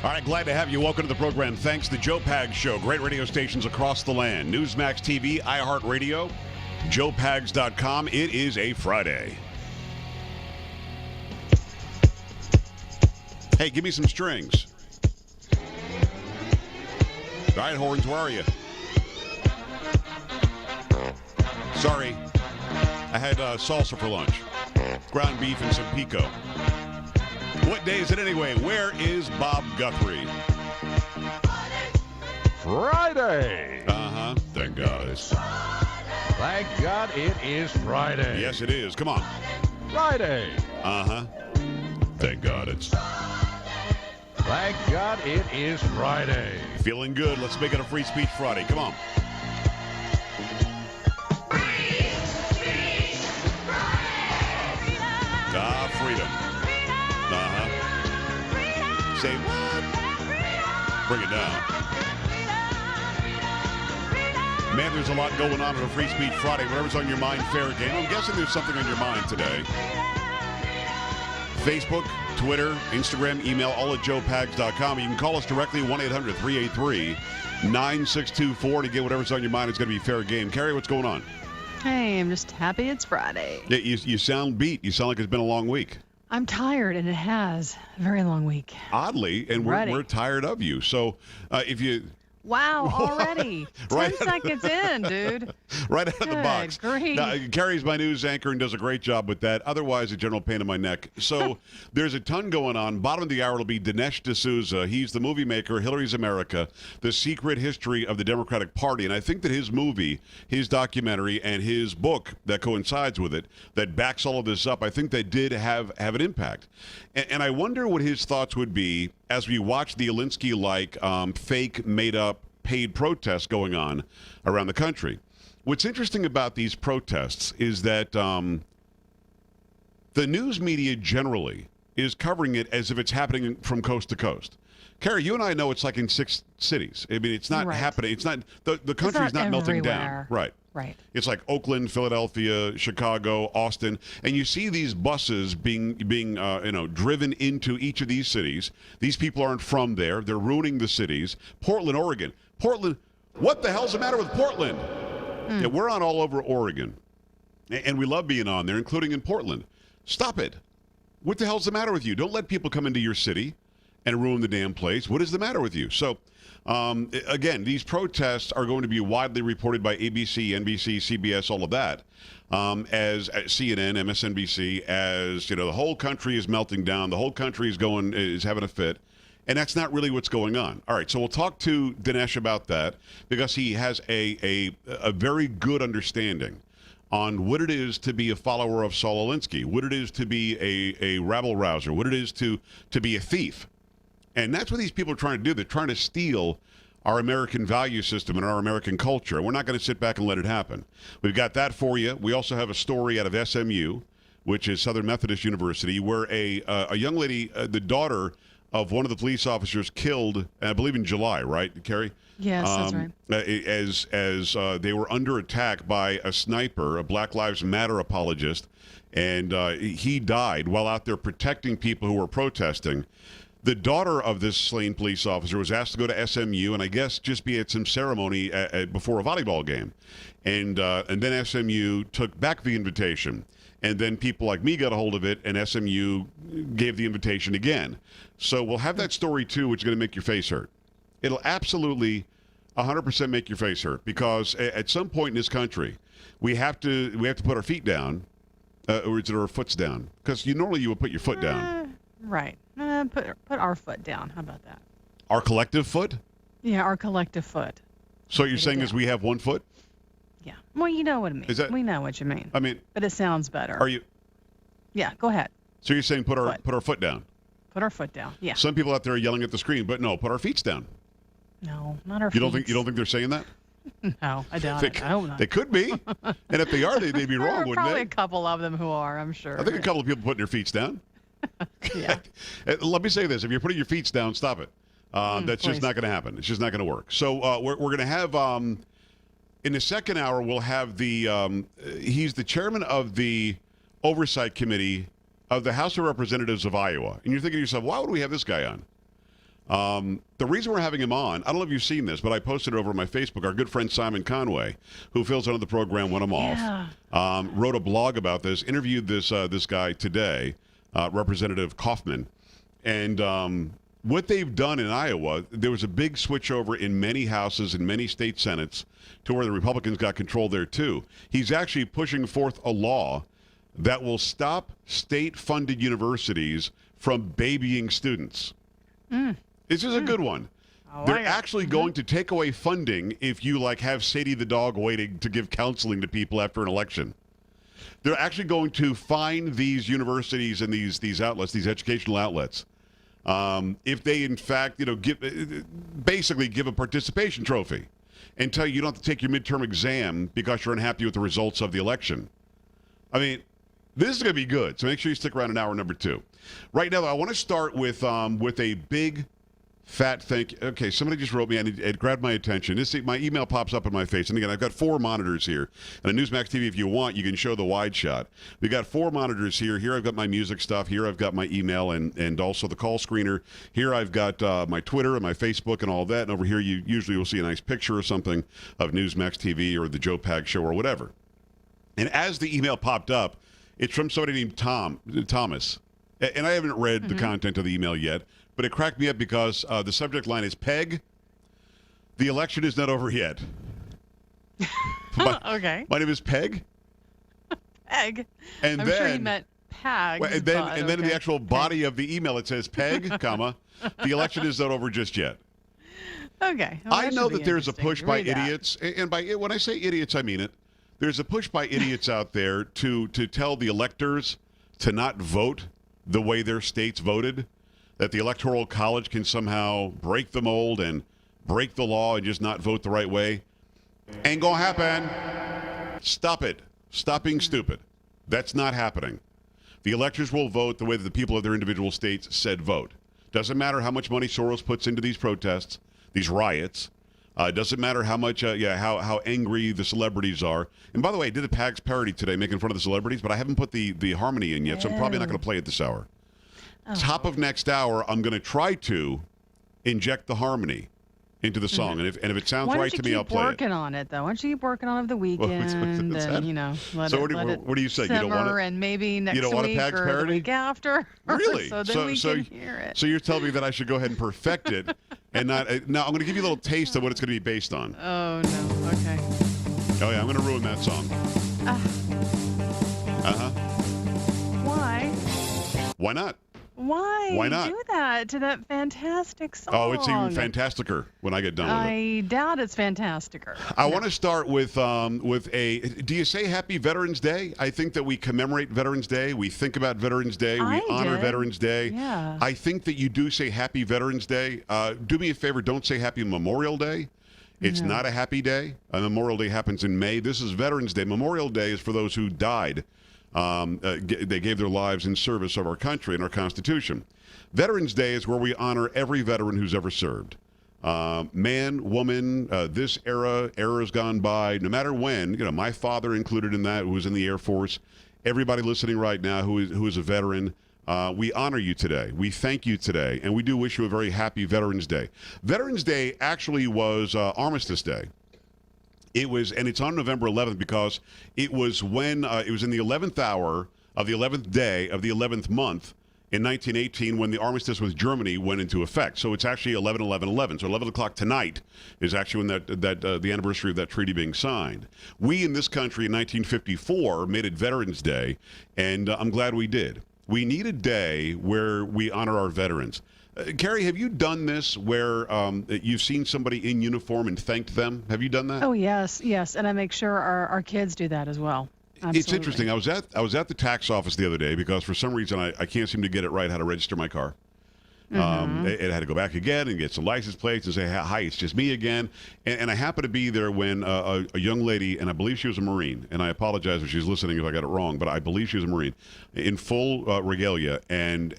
All right, glad to have you. Welcome to the program. Thanks to Joe Pags Show. Great radio stations across the land. Newsmax TV, iHeartRadio, joepags.com. It is a Friday. Hey, give me some strings. All right, horns, where are you? Sorry, I had salsa for lunch. Ground beef and some pico. What day is it anyway? Where is Bob Guthrie? Friday. Uh-huh. Thank God. Thank God it is Friday. Yes, it is. Come on. Friday. Uh-huh. Thank God it's... Thank God it is Friday. Feeling good. Let's make it a Free Speech Friday. Come on. Freedom. Uh-huh. Say what? Bring it down. Man, there's a lot going on a Free Speech Friday. Whatever's on your mind, fair game. I'm guessing there's something on your mind today. Facebook, Twitter, Instagram, email, all at joepags.com. You can call us directly, 1-800-383-9624 to get whatever's on your mind. It's going to be fair game. Carrie, what's going on? Hey, I'm just happy it's Friday. Yeah, you sound beat. You sound like it's been a long week. I'm tired, and it has. A very long week. Oddly, and we're tired of you. So if you... Wow, already. 10 seconds in, dude. Right out of the box. Grief. Now, Carrie's my news anchor and does a great job with that. Otherwise, a general pain in my neck. So there's a ton going on. Bottom of the hour will be Dinesh D'Souza. He's the movie maker, Hillary's America, The Secret History of the Democratic Party. And I think that his movie, his documentary, and his book that coincides with it, that backs all of this up, I think they did have an impact. And I wonder what his thoughts would be as we watch the Alinsky-like fake, made-up, paid protests going on around the country. What's interesting about these protests is that the news media generally is covering it as if it's happening from coast to coast. Carrie, you and I know it's like in 6 cities. I mean, it's not happening. It's not the country's not melting down. Right. It's like Oakland, Philadelphia, Chicago, Austin, and you see these buses being driven into each of these cities. These people aren't from there. They're ruining the cities. Portland, Oregon. Portland, what the hell's the matter with Portland? Yeah, we're on all over Oregon, and we love being on there, including in Portland. Stop it. What the hell's the matter with you? Don't let people come into your city and ruin the damn place. What is the matter with you? So, again, these protests are going to be widely reported by ABC, NBC, CBS, all of that, as CNN, MSNBC, as the whole country is melting down. The whole country is having a fit. And that's not really what's going on. All right, so we'll talk to Dinesh about that because he has a very good understanding on what it is to be a follower of Saul Alinsky, what it is to be a rabble-rouser, what it is to be a thief. And that's what these people are trying to do. They're trying to steal our American value system and our American culture. And we're not going to sit back and let it happen. We've got that for you. We also have a story out of SMU, which is Southern Methodist University, where a young lady, the daughter of one of the police officers killed, I believe in July, right, Carrie? Yes, that's right. As they were under attack by a sniper, a Black Lives Matter apologist, and he died while out there protecting people who were protesting. The daughter of this slain police officer was asked to go to SMU and I guess just be at some ceremony before a volleyball game. And then SMU took back the invitation. And then people like me got a hold of it, and SMU gave the invitation again. So we'll have that story, too, which is going to make your face hurt. It'll absolutely 100% make your face hurt because at some point in this country, we have to put our feet down, or is it our foots down? Because normally you would put your foot down. Right. Put our foot down. How about that? Our collective foot? Yeah, our collective foot. So you're saying is we have one foot? Yeah. Well, you know what I mean. We know what you mean. I mean, but it sounds better. Are you? Yeah, go ahead. So you're saying put our foot down? Put our foot down. Yeah. Some people out there are yelling at the screen, but no, put our feet down. No, not our feet. You don't think they're saying that? No, I doubt it. I hope not. They could be. And if they are, they'd be wrong, wouldn't they? Probably a couple of them who are, I'm sure. I think a couple of people putting their feet down. Yeah. Let me say this. If you're putting your feet down, stop it. That's please. just not going to happen. It's just not going to work. So we're going to have, in the second hour, we'll have he's the chairman of the Oversight Committee of the House of Representatives of Iowa. And you're thinking to yourself, why would we have this guy on? The reason we're having him on, I don't know if you've seen this, but I posted it over on my Facebook. Our good friend Simon Conway, who fills in on the program when I'm off, wrote a blog about this, interviewed this guy today, Representative Kaufman. And what they've done in Iowa, there was a big switchover in many houses and many state senates to where the Republicans got control there, too. He's actually pushing forth a law that will stop state-funded universities from babying students. This is a good one. They're actually going to take away funding if you have Sadie the dog waiting to give counseling to people after an election. They're actually going to fine these universities and these outlets, these educational outlets, if they in fact give a participation trophy and tell you don't have to take your midterm exam because you're unhappy with the results of the election. I mean, this is going to be good, so make sure you stick around in hour number 2. Right now, though, I want to start with a big, fat thank you. Okay, somebody just wrote me and it grabbed my attention. My email pops up in my face. And again, I've got 4 monitors here. And a Newsmax TV, if you want, you can show the wide shot. We've got 4 monitors here. Here I've got my music stuff. Here I've got my email and also the call screener. Here I've got my Twitter and my Facebook and all that. And over here, you usually will see a nice picture or something of Newsmax TV or the Joe Pag Show or whatever. And as the email popped up, it's from somebody named Thomas. And I haven't read the content of the email yet, but it cracked me up because the subject line is Peg, the election is not over yet. Okay. My name is Peg. Peg. And I'm sure he meant Pag. And then in the actual body of the email it says Peg, comma, the election is not over just yet. Okay. Well, I know that there's a push by idiots, and when I say idiots, I mean it. There's a push by idiots out there to tell the electors to not vote the way their states voted, that the Electoral College can somehow break the mold and break the law and just not vote the right way. Ain't gonna happen. Stop it. Stop being stupid. That's not happening. The electors will vote the way that the people of their individual states said vote. Doesn't matter how much money Soros puts into these protests, these riots. It doesn't matter how much, how angry the celebrities are. And by the way, I did a Pags parody today making fun of the celebrities, but I haven't put the harmony in yet, so I'm probably not going to play it this hour. Top of next hour, I'm going to try to inject the harmony into the song, and if it sounds right to me, I'll play it. Why don't you keep working on it, though? Why don't you keep working on it the weekend, and let so it what do you say? You don't want it? And maybe next week or the week after. Really? So then we can hear it. So you're telling me that I should go ahead and perfect it, and not now I'm going to give you a little taste of what it's going to be based on. Oh no. Okay. Oh yeah, I'm going to ruin that song. Why? Why not? Why not? do that to that fantastic song? Oh, it's even fantasticer when I get done with it. I doubt it's fantasticer. I want to start with a. Do you say Happy Veterans Day? I think that we commemorate Veterans Day. We think about Veterans Day. We honor Veterans Day. Yeah. I think that you do say Happy Veterans Day. Do me a favor. Don't say Happy Memorial Day. It's not a happy day. Memorial Day happens in May. This is Veterans Day. Memorial Day is for those who died. They gave their lives in service of our country and our Constitution. Veterans Day is where we honor every veteran who's ever served. Man, woman, this era's gone by, no matter when. My father included in that, who was in the Air Force. Everybody listening right now who is a veteran, we honor you today. We thank you today, and we do wish you a very happy Veterans Day. Veterans Day actually was Armistice Day. It was, and it's on November 11th because it was when it was in the 11th hour of the 11th day of the 11th month in 1918 when the armistice with Germany went into effect. So it's actually 11/11/11. So 11 o'clock tonight is actually when the anniversary of that treaty being signed. We in this country in 1954 made it Veterans Day, and I'm glad we did. We need a day where we honor our veterans. Carrie, have you done this where you've seen somebody in uniform and thanked them? Have you done that? Oh, yes, and I make sure our kids do that as well. Absolutely. It's interesting. I was at the tax office the other day because for some reason I can't seem to get it right how to register my car. It had to go back again and get some license plates and say, hi, it's just me again. And I happened to be there when a young lady, and I believe she was a Marine, and I apologize if she's listening if I got it wrong, but I believe she was a Marine, in full regalia. And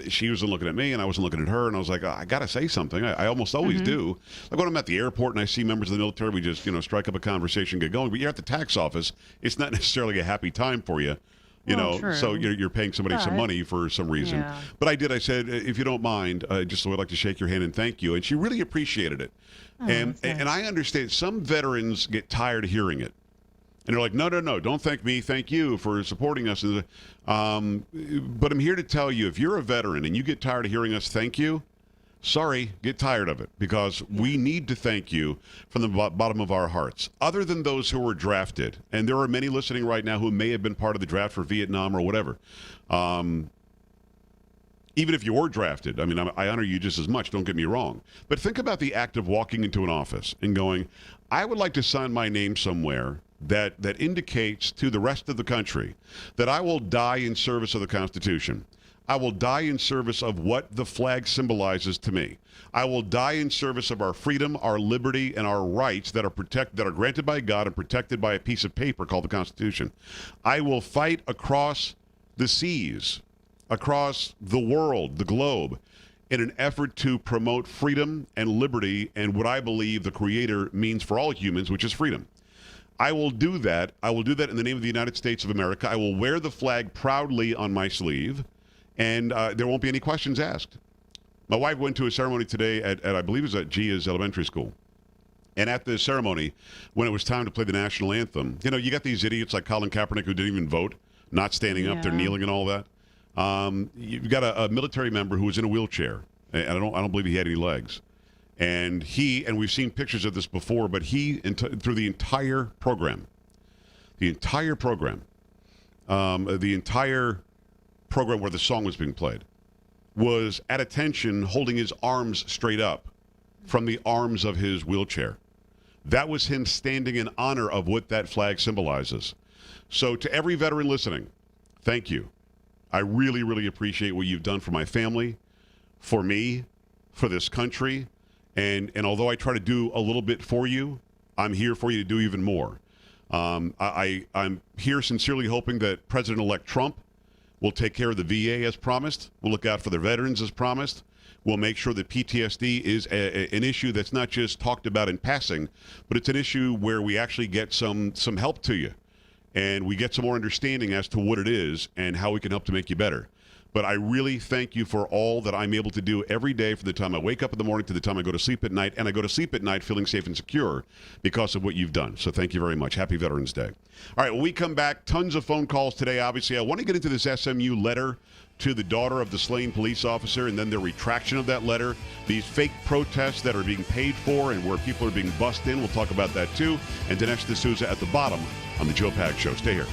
she wasn't looking at me, and I wasn't looking at her, and I was like, I got to say something. I almost always do. Like when I'm at the airport and I see members of the military, we just, strike up a conversation, get going. But you're at the tax office, it's not necessarily a happy time for you True. So you're paying somebody some But- money for some reason. Yeah. But I said, if you don't mind, just would like to shake your hand and thank you. And she really appreciated it. And that's nice. I understand some veterans get tired of hearing it. And they're like, no, don't thank me. Thank you for supporting us. But I'm here to tell you, if you're a veteran and you get tired of hearing us thank you, sorry, get tired of it, because we need to thank you from the bottom of our hearts. Other than those who were drafted, and there are many listening right now who may have been part of the draft for Vietnam or whatever. Even if you were drafted, I mean, I honor you just as much, don't get me wrong. But think about the act of walking into an office and going, I would like to sign my name somewhere that indicates to the rest of the country that I will die in service of the Constitution. I will die in service of what the flag symbolizes to me. I will die in service of our freedom, our liberty, and our rights that are granted by God and protected by a piece of paper called the Constitution. I will fight across the seas, across the world, the globe, in an effort to promote freedom and liberty and what I believe the Creator means for all humans, which is freedom. I will do that. I will do that in the name of the United States of America. I will wear the flag proudly on my sleeve. And there won't be any questions asked. My wife went to a ceremony today at I believe it was at Gia's elementary school. And at the ceremony, when it was time to play the national anthem, you got these idiots like Colin Kaepernick who didn't even vote, not standing up, they're kneeling and all that. You've got a military member who was in a wheelchair, and I don't believe he had any legs. And we've seen pictures of this before, but through the entire program, the entire program where the song was being played, was at attention holding his arms straight up from the arms of his wheelchair. That was him standing in honor of what that flag symbolizes. So to every veteran listening, thank you. I really, really appreciate what you've done for my family, for me, for this country. And although I try to do a little bit for you, I'm here for you to do even more. I'm here sincerely hoping that President-elect Trump will take care of the VA as promised. We'll look out for the veterans as promised. We'll make sure that PTSD is an issue that's not just talked about in passing, but it's an issue where we actually get some help to you. And we get some more understanding as to what it is and how we can help to make you better. But I really thank you for all that I'm able to do every day, from the time I wake up in the morning to the time I go to sleep at night. And I go to sleep at night feeling safe and secure because of what you've done. So thank you very much. Happy Veterans Day. All right, when we come back, tons of phone calls today. Obviously, I want to get into this SMU letter to the daughter of the slain police officer, and then the retraction of that letter, these fake protests that are being paid for and where people are being bussed in. We'll talk about that too. And Dinesh D'Souza at the bottom on the Joe Pags Show. Stay here.